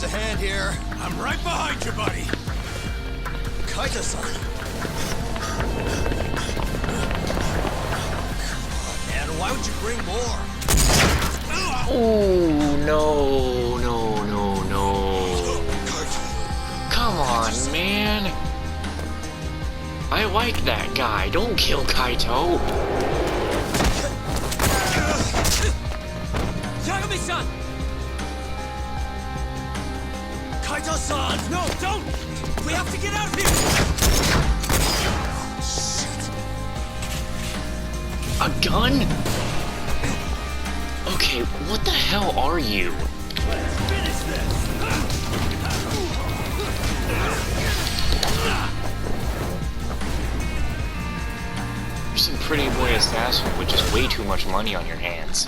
hand here. I'm right behind you, buddy. Kaito-san. Man, why would you bring more? Oh, no, no, no, no. Come on, man. I like that guy. Don't kill Kaito. Yagami-san! Kaito-san! No, don't! We have to get out of here! Shit. A gun? Okay, what the hell are you? Let's finish this! You're some pretty boy assassin with just way too much money on your hands.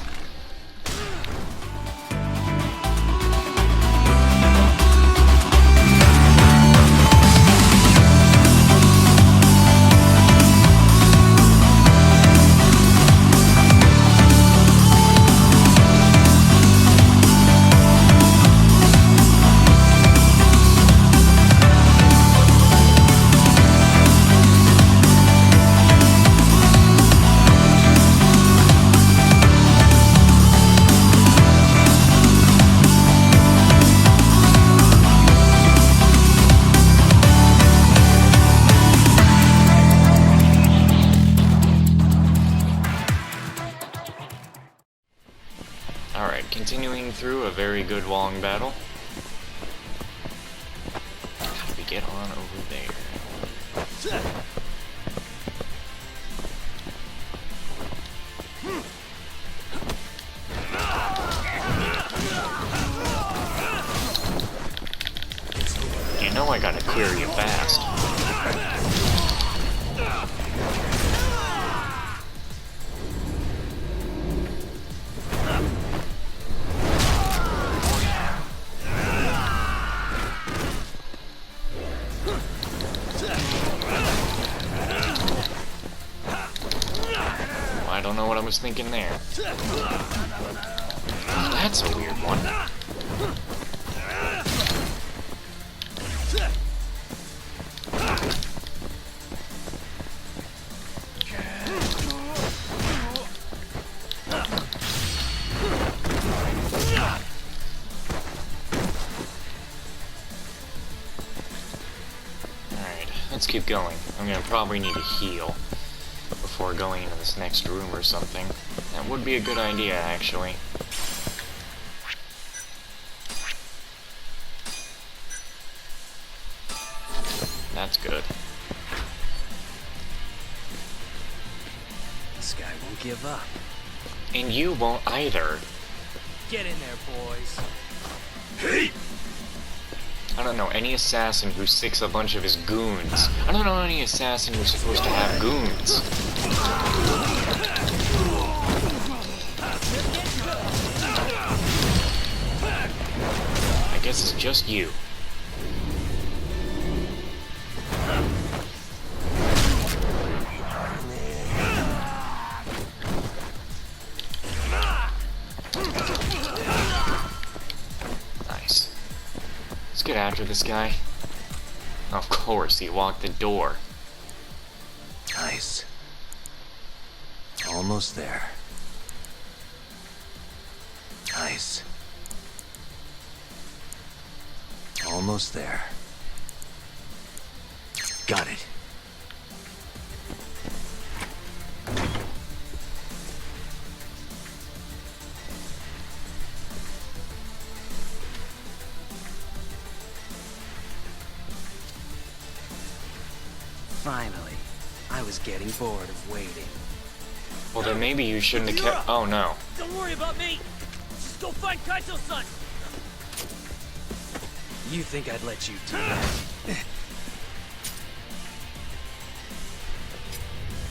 Continuing through a very good long battle. How do we get on over there? You know I gotta clear you fast. I don't know what I was thinking there. Oh, that's a weird one. Alright, let's keep going. I'm gonna probably need to heal before going into this next room or something. That would be a good idea, actually. That's good. This guy won't give up. And you won't either. Get in there, boys. Hey! I don't know any assassin who sicks a bunch of his goons. I don't know any assassin who's supposed to have goons. I guess it's just you. Nice. Let's get after this guy. Of course, he walked the door. Nice. Almost there. Nice. Almost there. Got it. Finally. I was getting bored of waiting. Well, then maybe you shouldn't have kept. Oh no. Don't worry about me! Just go find Kaito-san! You think I'd let you do that?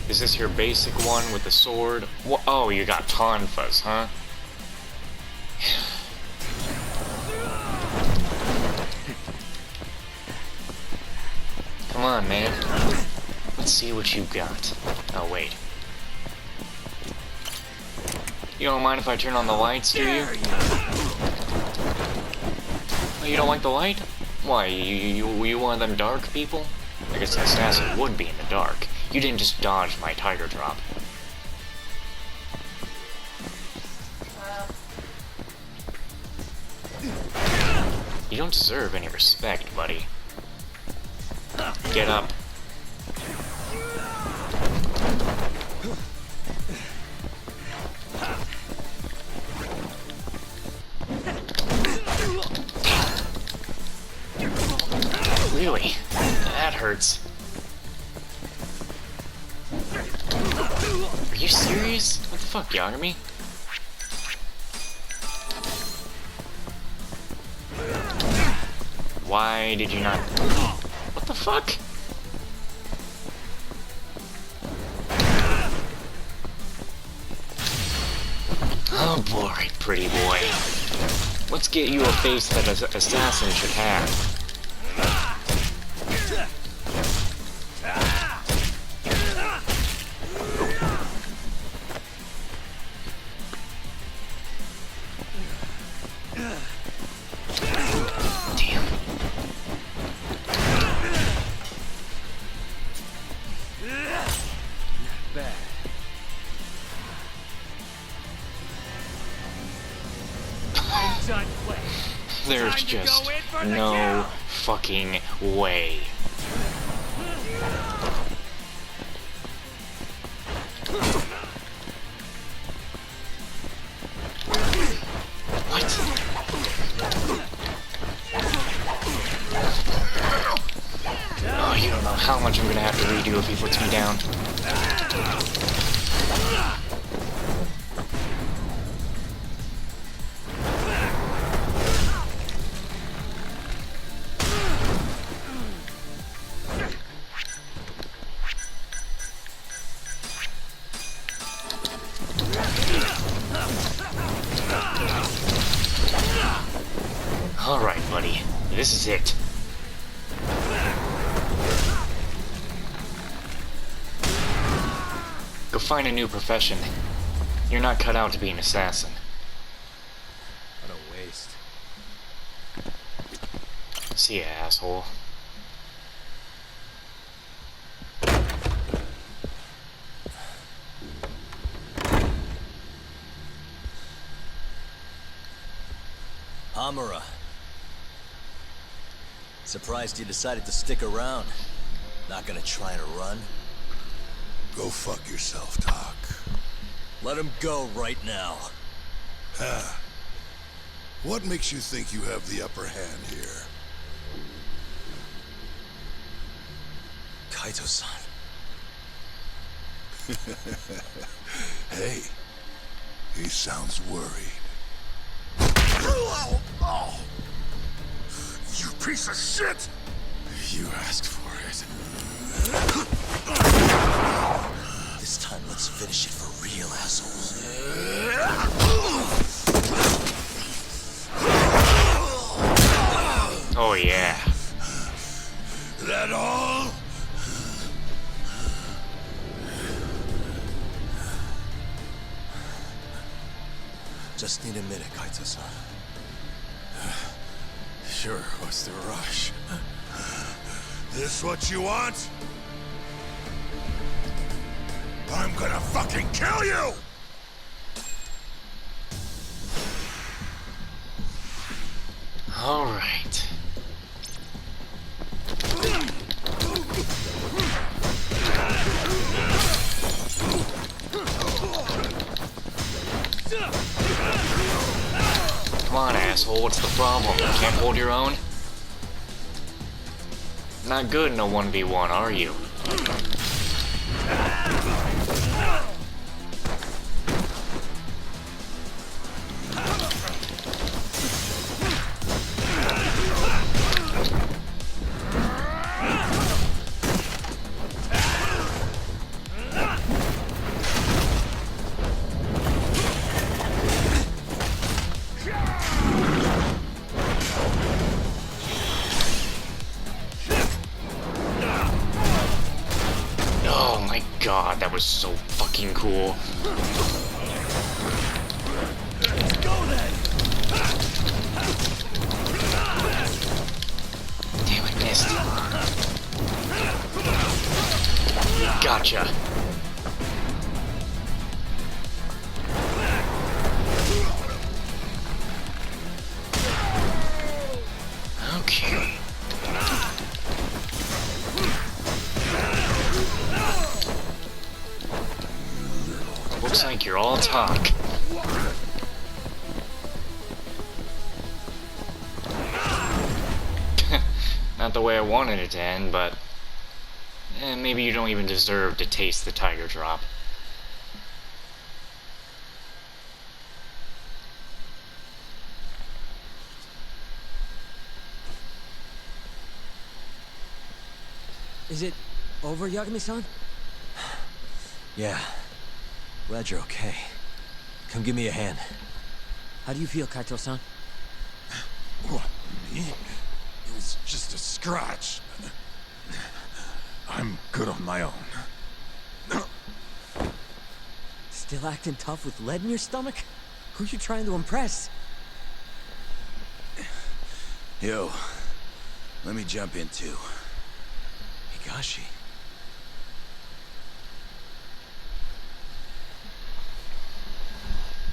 Is this your basic one with the sword? Oh, you got tonfas, huh? Come on, man. Let's see what you got. Oh, wait. You don't mind if I turn on the lights, do you? Oh, You don't like the light? Why, you one of them dark people? I guess an assassin would be in the dark. You didn't just dodge my tiger drop. You don't deserve any respect, buddy. Get up. Really? That hurts. Are you serious? What the fuck, Yagami? Why did you not... What the fuck? Oh boy, pretty boy. Let's get you a face that an assassin should have. Damn. Not bad. There's just no fucking way. What? Oh, you don't know how much I'm gonna have to redo if he puts me down. Alright, buddy. This is it. Go find a new profession. You're not cut out to be an assassin. What a waste. See ya, asshole. Hamura. Surprised you decided to stick around. Not gonna try to run? Go fuck yourself, Doc. Let him go right now. What makes you think you have the upper hand here? Kaito-san. Hey, he sounds worried. You piece of shit! You asked for it. This time, let's finish it for real, assholes. Oh yeah. That all? Just need a minute, Kaito-san. Sure, what's the rush? This what you want? I'm gonna fucking kill you! Alright. Come on, asshole, what's the problem? You can't hold your own? Not good in a 1v1, are you? God, that was so fucking cool. Let's go then! Gotcha. Okay. Looks like you're all talk. Not the way I wanted it to end, but maybe you don't even deserve to taste the tiger drop. Is it over, Yagami-san? Yeah. Glad you're okay. Come give me a hand. How do you feel, Kaito-san? What, me? It was just a scratch. I'm good on my own. Still acting tough with lead in your stomach? Who you trying to impress? Yo, let me jump in too. Higashi.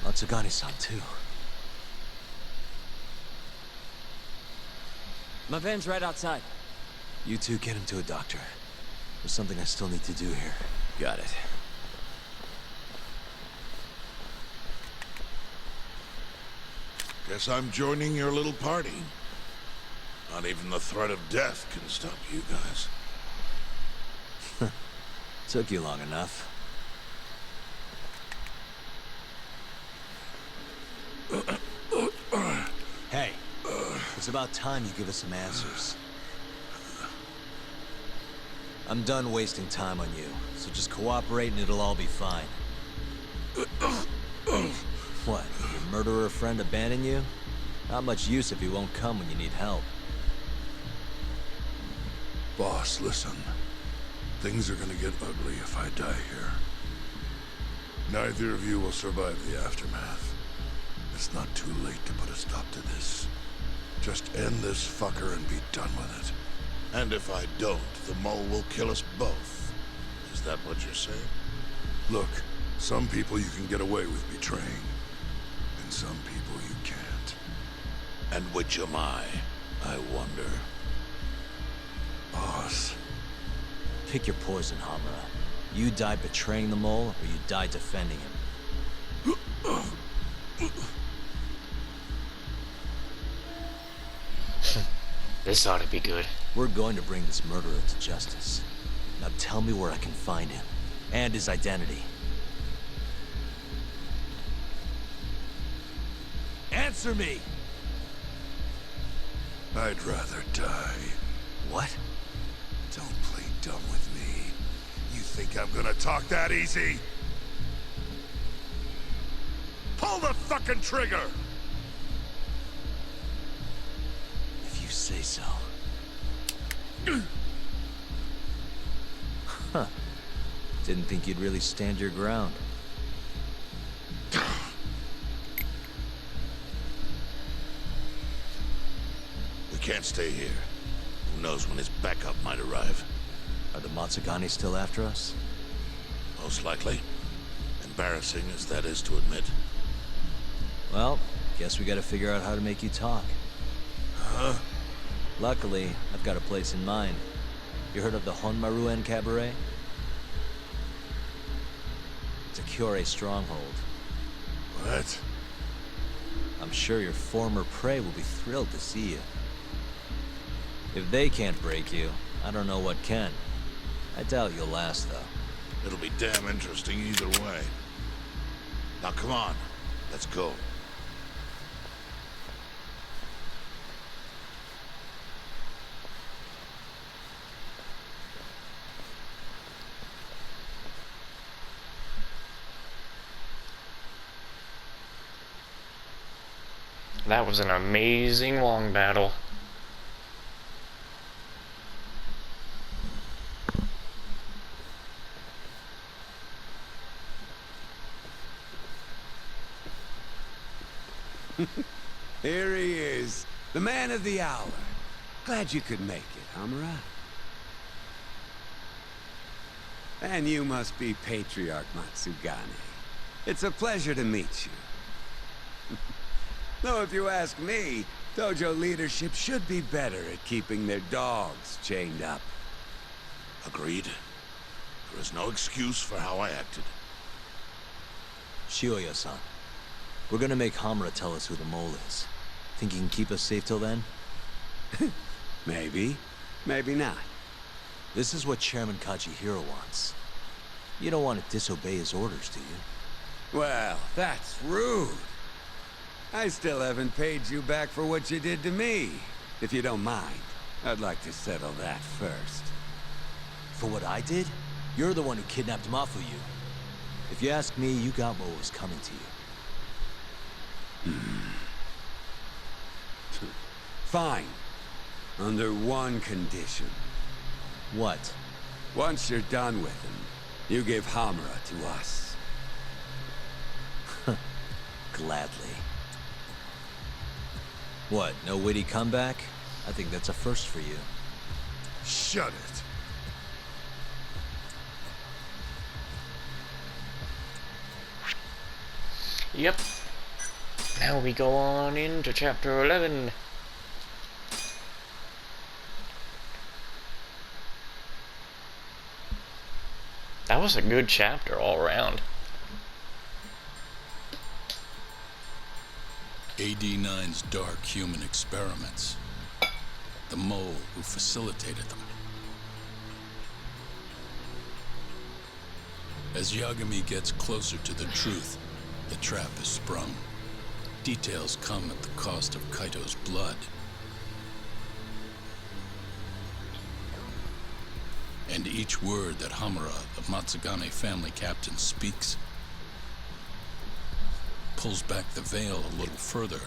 Matsugani-san too. My van's right outside. You two get him to a doctor. There's something I still need to do here. Got it. Guess I'm joining your little party. Not even the threat of death can stop you guys. Took you long enough. Hey, it's about time you give us some answers. I'm done wasting time on you, so just cooperate and it'll all be fine. What, your murderer friend abandon you? Not much use if he won't come when you need help. Boss, listen. Things are gonna get ugly if I die here. Neither of you will survive the aftermath. It's not too late to put a stop to this. Just end this fucker and be done with it. And if I don't, the mole will kill us both. Is that what you're saying? Look, some people you can get away with betraying. And some people you can't. And which am I wonder? Boss. Pick your poison, Hamura. You die betraying the mole, or you die defending him. This ought to be good. We're going to bring this murderer to justice. Now tell me where I can find him, and his identity. Answer me! I'd rather die. What? Don't play dumb with me. You think I'm gonna talk that easy? Pull the fucking trigger! If you say so. Huh. Didn't think you'd really stand your ground. We can't stay here. Who knows when his backup might arrive? Are the Matsugani still after us? Most likely. Embarrassing as that is to admit. Well, guess we gotta figure out how to make you talk. Huh? Luckily, I've got a place in mind. You heard of the Honmaruen Cabaret? It's a Kyorei stronghold. What? I'm sure your former prey will be thrilled to see you. If they can't break you, I don't know what can. I doubt you'll last, though. It'll be damn interesting either way. Now come on, let's go. That was an amazing long battle. Here he is, the man of the hour. Glad you could make it, Hamura. And you must be Patriarch Matsugane. It's a pleasure to meet you. Though if you ask me, dojo leadership should be better at keeping their dogs chained up. Agreed. There is no excuse for how I acted. Shioya-san, we're gonna make Hamura tell us who the mole is. Think he can keep us safe till then? Maybe. Maybe not. This is what Chairman Kajihiro wants. You don't want to disobey his orders, do you? Well, that's rude. I still haven't paid you back for what you did to me. If you don't mind, I'd like to settle that first. For what I did? You're the one who kidnapped Mafuyu. If you ask me, you got what was coming to you. Fine. Under one condition. What? Once you're done with him, you give Hamura to us. Gladly. What, no witty comeback? I think that's a first for you. Shut it. Yep. Now we go on into chapter 11. That was a good chapter all around. AD-9's dark human experiments. The mole who facilitated them. As Yagami gets closer to the truth, the trap is sprung. Details come at the cost of Kaito's blood. And each word that Hamura, the Matsugane family captain, speaks pulls back the veil a little further.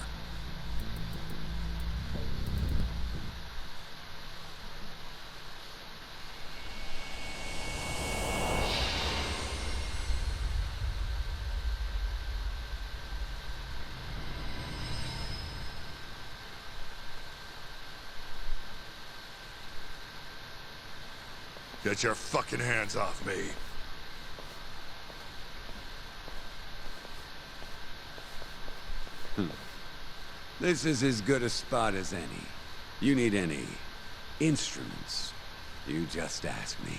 Get your fucking hands off me. This is as good a spot as any. You need any instruments, you just ask me.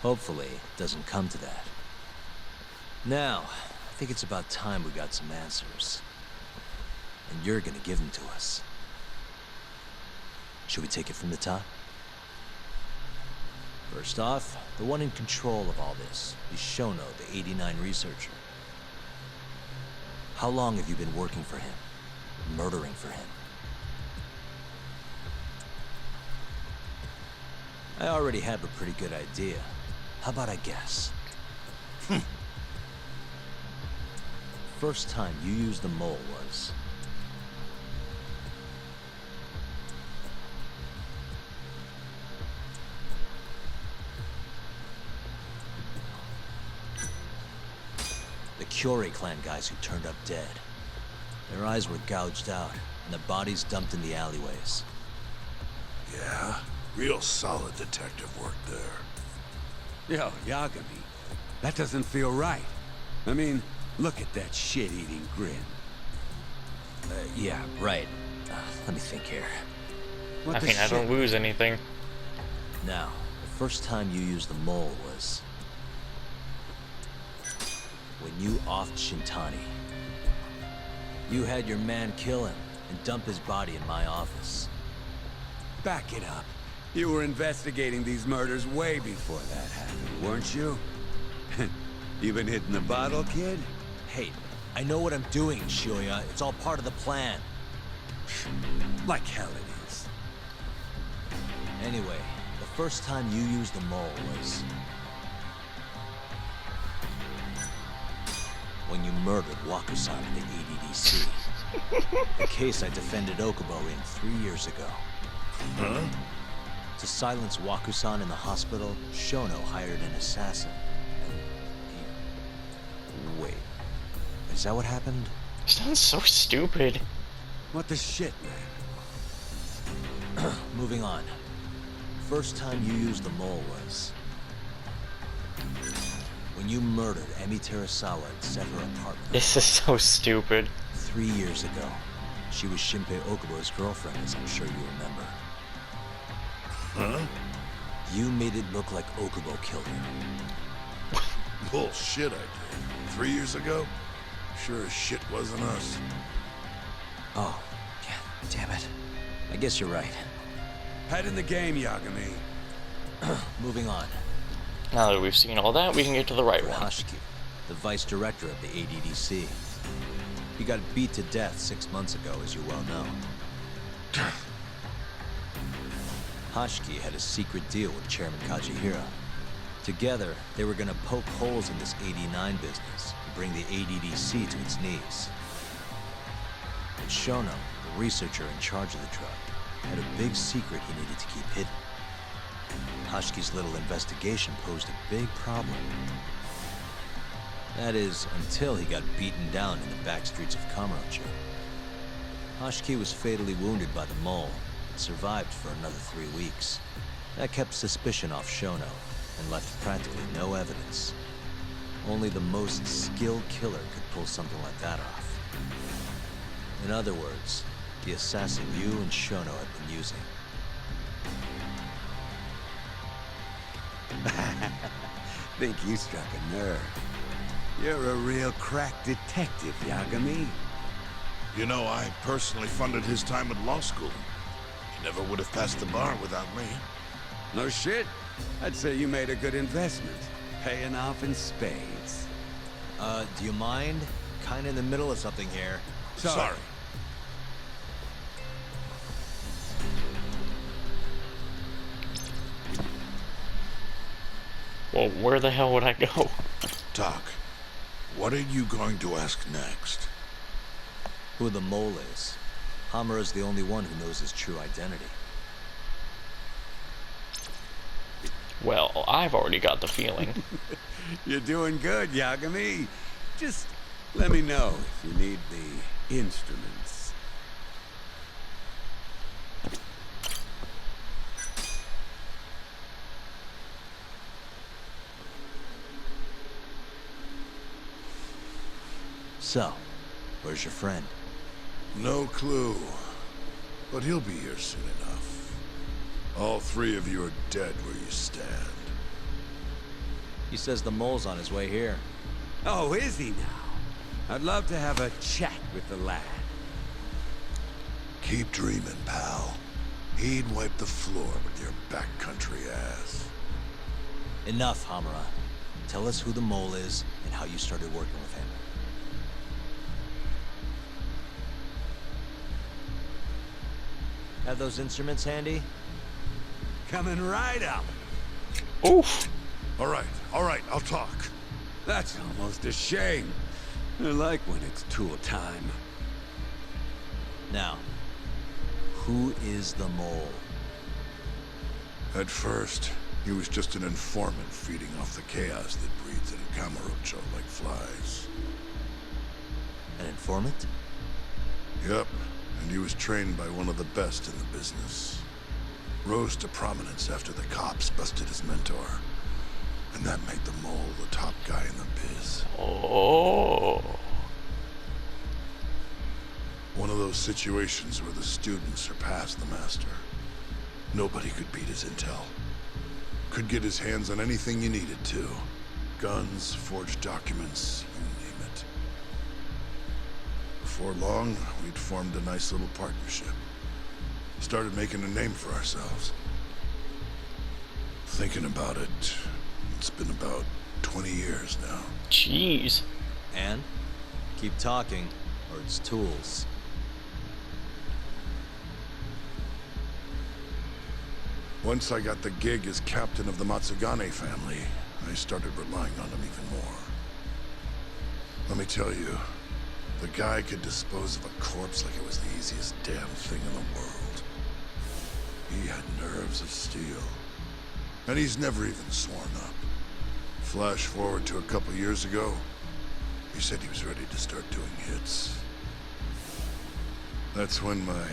Hopefully, it doesn't come to that. Now, I think it's about time we got some answers. And you're gonna give them to us. Should we take it from the top? First off, the one in control of all this is Shono, the 89 researcher. How long have you been working for him? Murdering for him? I already have a pretty good idea. How about I guess? First time you used the mole was... the Kyorei clan guys who turned up dead. Their eyes were gouged out, and the bodies dumped in the alleyways. Yeah, real solid detective work there. Yo, Yagami, that doesn't feel right. I mean, look at that shit-eating grin. Yeah, right. Let me think here. What I the mean, I shit? don't lose anything. Now, the first time you used the mole was... when you offed Shintani. You had your man kill him and dump his body in my office. Back it up. You were investigating these murders way before that happened, weren't you? You been hitting the bottle, kid? Hey, I know what I'm doing, Shioya. It's all part of the plan. Like hell it is. Anyway, the first time you used the mole was... when you murdered Wakusan in the EDDC. The case I defended Okubo in 3 years ago. Huh? To silence Wakusan in the hospital, Shono hired an assassin. And he... Wait. Is that what happened? Sounds so stupid. What the shit, man? Moving on. First time you used the mole was... when you murdered Emi Terasawa and set her apartment. This is so stupid. 3 years ago. She was Shinpei Okubo's girlfriend, as I'm sure you remember. Huh? You made it look like Okubo killed her. Bullshit, I did. 3 years ago? Sure as shit wasn't us. Oh, yeah, damn it. I guess you're right. Head in the game, Yagami. Moving on. Now that we've seen all that, we can get to the right one. Hashiki, the vice director of the ADDC. He got beat to death 6 months ago, as you well know. Hashiki had a secret deal with Chairman Kajihira. Together, they were gonna poke holes in this 89 business and bring the ADDC to its knees. But Shono, the researcher in charge of the drug, had a big secret he needed to keep hidden. Hashiki's little investigation posed a big problem. That is, until he got beaten down in the back streets of Kamurocho. Hashiki was fatally wounded by the mole and survived for another 3 weeks. That kept suspicion off Shono and left practically no evidence. Only the most skilled killer could pull something like that off. In other words, the assassin you and Shono had been using. Think you struck a nerve. You're a real crack detective, Yagami. You know, I personally funded his time at law school. He never would have passed the bar without me. No shit. I'd say you made a good investment. Paying off in spades. Do you mind? Kinda in the middle of something here. Sorry. Well, where the hell would I go? Doc, what are you going to ask next? Who the mole is. Hamura's the only one who knows his true identity. Well, I've already got the feeling. You're doing good, Yagami. Just let me know if you need the instruments. So, where's your friend? No clue. But he'll be here soon enough. All 3 of you are dead where you stand. He says the mole's on his way here. Oh, is he now? I'd love to have a chat with the lad. Keep dreaming, pal. He'd wipe the floor with your backcountry ass. Enough, Hamura. Tell us who the mole is and how you started working with him. Have those instruments handy? Coming right up. Oof. All right, I'll talk. That's almost a shame. I like when it's tool time. Now, who is the mole? At first, he was just an informant feeding off the chaos that breeds in Kamurocho like flies. An informant? Yep, and he was trained by one of the best in the business. Rose to prominence after the cops busted his mentor. And that made the mole the top guy in the biz. Oh. One of those situations where the student surpassed the master. Nobody could beat his intel. Could get his hands on anything you needed to. Guns, forged documents, you name it. Before long, we'd formed a nice little partnership. Started making a name for ourselves. Thinking about it, it's been about 20 years now. Jeez. And? Keep talking, or it's tools. Once I got the gig as captain of the Matsugane family, I started relying on him even more. Let me tell you, the guy could dispose of a corpse like it was the easiest damn thing in the world. He had nerves of steel. And he's never even sworn up. Flash forward to a couple years ago, he said he was ready to start doing hits. That's when my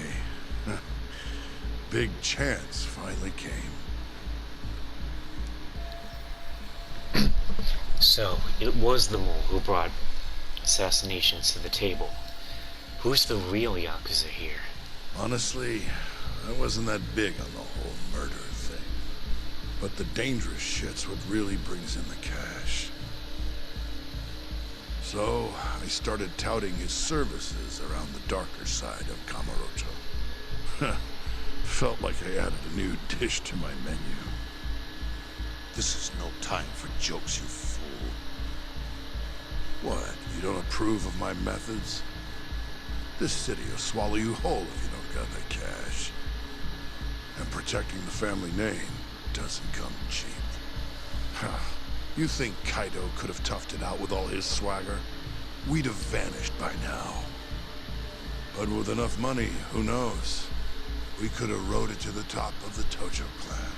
big chance finally came. So, it was the mole who brought assassinations to the table. Who's the real Yakuza here? Honestly, I wasn't that big on the whole murder thing. But the dangerous shit's what really brings in the cash. So, I started touting his services around the darker side of Kamurocho. Felt like I added a new dish to my menu. This is no time for jokes, you fool. What, you don't approve of my methods? This city will swallow you whole if you don't got that cash. And protecting the family name doesn't come cheap. You think Kaido could have toughed it out with all his swagger? We'd have vanished by now. But with enough money, who knows? We could have rode it to the top of the Tojo clan.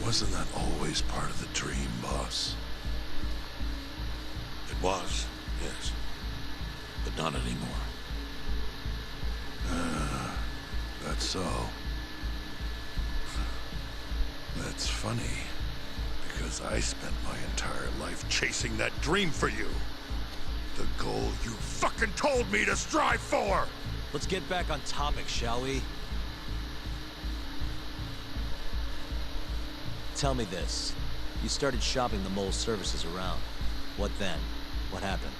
Wasn't that always part of the dream, boss? It was, yes. But not anymore. That's so. That's funny. Because I spent my entire life chasing that dream for you. The goal you fucking told me to strive for! Let's get back on topic, shall we? Tell me this. You started shopping the mole's services around. What then? What happened?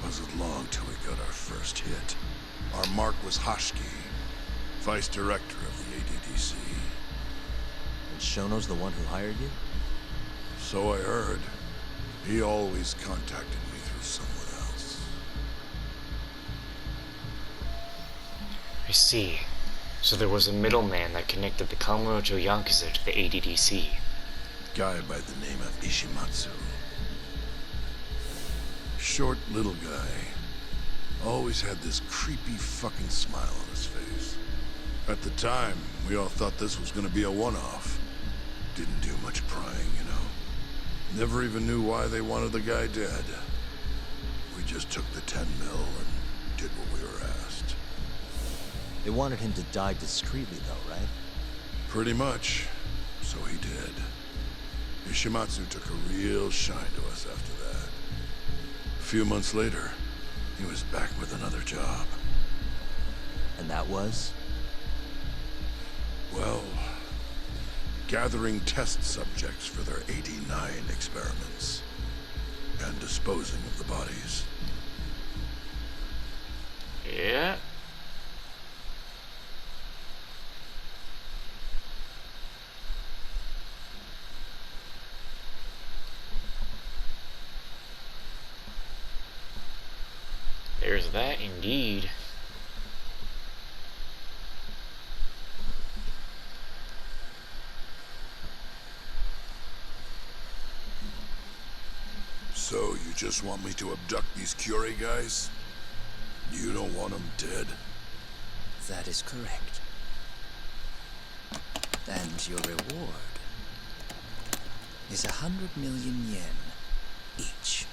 Wasn't long till we got our first hit. Our mark was Hashki, vice director of the ADDC. And Shono's the one who hired you? So I heard. He always contacted me through someone else. I see. So there was a middleman that connected the Kamurocho Yakuza to the ADDC. Guy by the name of Ishimatsu. Short little guy. Always had this creepy fucking smile on his face. At the time, we all thought this was gonna be a one-off. Didn't do much prying, you know. Never even knew why they wanted the guy dead. We just took the 10 mil and did what we were asked. They wanted him to die discreetly, though, right? Pretty much. So he did. Ishimatsu took a real shine to us after that. A few months later, he was back with another job. And that was? Well, gathering test subjects for their 89 experiments. And disposing of the bodies. Yeah. There's that indeed. So, you just want me to abduct these Curie guys? You don't want them dead? That is correct. And your reward is 100 million yen each.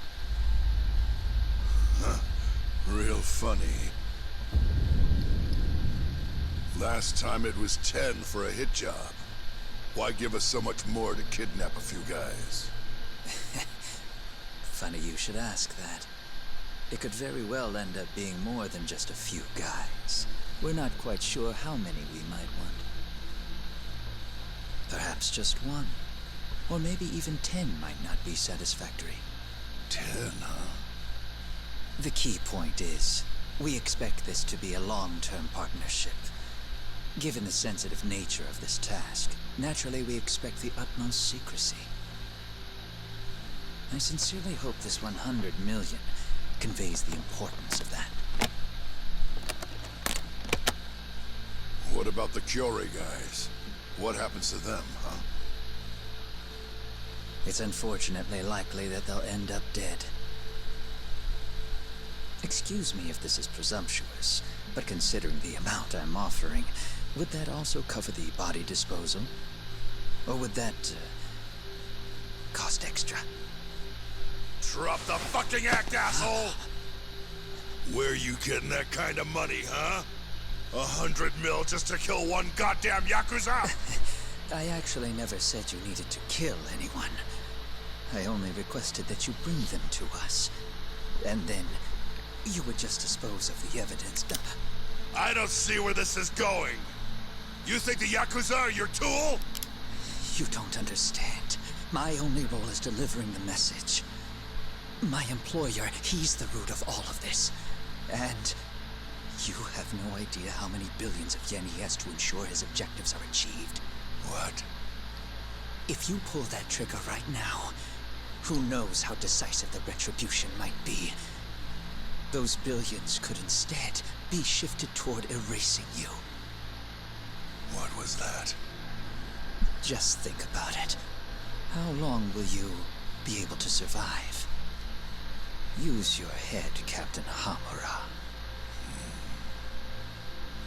Huh. Real funny. Last time it was 10 for a hit job. Why give us so much more to kidnap a few guys? Funny you should ask that. It could very well end up being more than just a few guys. We're not quite sure how many we might want. Perhaps just one. Or maybe even 10 might not be satisfactory. 10, huh? The key point is, we expect this to be a long-term partnership. Given the sensitive nature of this task, naturally we expect the utmost secrecy. I sincerely hope this 100 million conveys the importance of that. What about the Curie guys? What happens to them, huh? It's unfortunately likely that they'll end up dead. Excuse me if this is presumptuous, but considering the amount I'm offering, would that also cover the body disposal? Or would that, cost extra? Drop the fucking act, asshole! Where you getting that kind of money, huh? 100 mil just to kill one goddamn Yakuza? I actually never said you needed to kill anyone. I only requested that you bring them to us. And then, you would just dispose of the evidence. I don't see where this is going. You think the Yakuza are your tool? You don't understand. My only role is delivering the message. My employer, he's the root of all of this. And you have no idea how many billions of yen he has to ensure his objectives are achieved. What? If you pull that trigger right now, who knows how decisive the retribution might be. Those billions could instead be shifted toward erasing you. What was that? Just think about it. How long will you be able to survive? Use your head, Captain Hamura.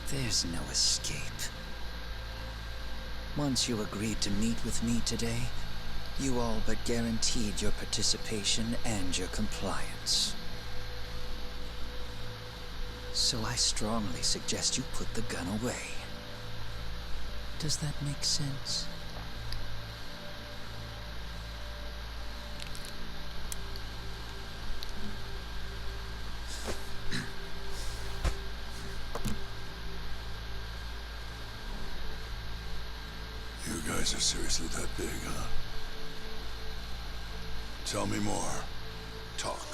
There's no escape. Once you agreed to meet with me today, you all but guaranteed your participation and your compliance. So I strongly suggest you put the gun away. Does that make sense? You guys are seriously that big, huh? Tell me more. Talk.